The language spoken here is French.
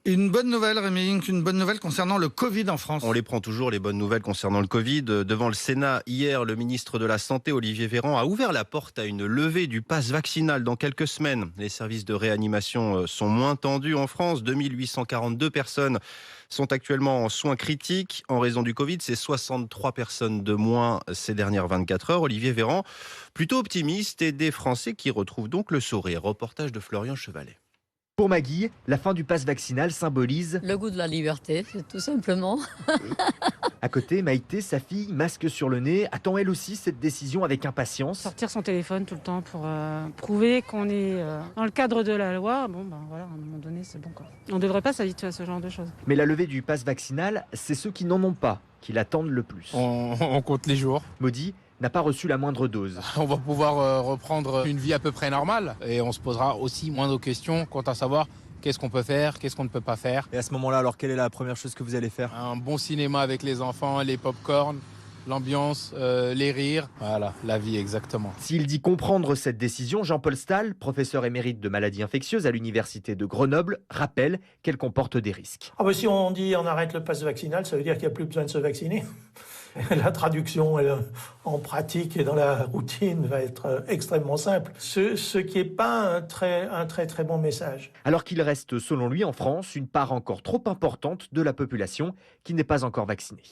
Une bonne nouvelle, Rémi, une bonne nouvelle concernant le Covid en France. On les prend toujours, les bonnes nouvelles concernant le Covid. Devant le Sénat, hier, le ministre de la Santé, Olivier Véran, a ouvert la porte à une levée du pass vaccinal dans quelques semaines. Les services de réanimation sont moins tendus en France. 2842 personnes sont actuellement en soins critiques en raison du Covid. C'est 63 personnes de moins ces dernières 24 heures. Olivier Véran, plutôt optimiste, et des Français qui retrouvent donc le sourire. Reportage de Florian Chevalet. Pour Maggie, la fin du pass vaccinal symbolise... Le goût de la liberté, tout simplement. À côté, Maïté, sa fille, masque sur le nez, attend elle aussi cette décision avec impatience. Sortir son téléphone tout le temps pour prouver qu'on est dans le cadre de la loi, voilà, à un moment donné, c'est bon, quoi. On ne devrait pas s'habituer à ce genre de choses. Mais la levée du pass vaccinal, c'est ceux qui n'en ont pas qui l'attendent le plus. On compte les jours. Maudit n'a pas reçu la moindre dose. On va pouvoir reprendre une vie à peu près normale et on se posera aussi moins de questions quant à savoir qu'est-ce qu'on peut faire, qu'est-ce qu'on ne peut pas faire. Et à ce moment-là, alors quelle est la première chose que vous allez faire ? Un bon cinéma avec les enfants, les pop-corn, l'ambiance, les rires. Voilà, la vie exactement. S'il dit comprendre cette décision, Jean-Paul Stahl, professeur émérite de maladies infectieuses à l'université de Grenoble, rappelle qu'elle comporte des risques. Si on dit on arrête le pass vaccinal, ça veut dire qu'il n'y a plus besoin de se vacciner. La traduction en pratique et dans la routine va être extrêmement simple, ce qui n'est pas un très bon message. Alors qu'il reste, selon lui, en France, une part encore trop importante de la population qui n'est pas encore vaccinée.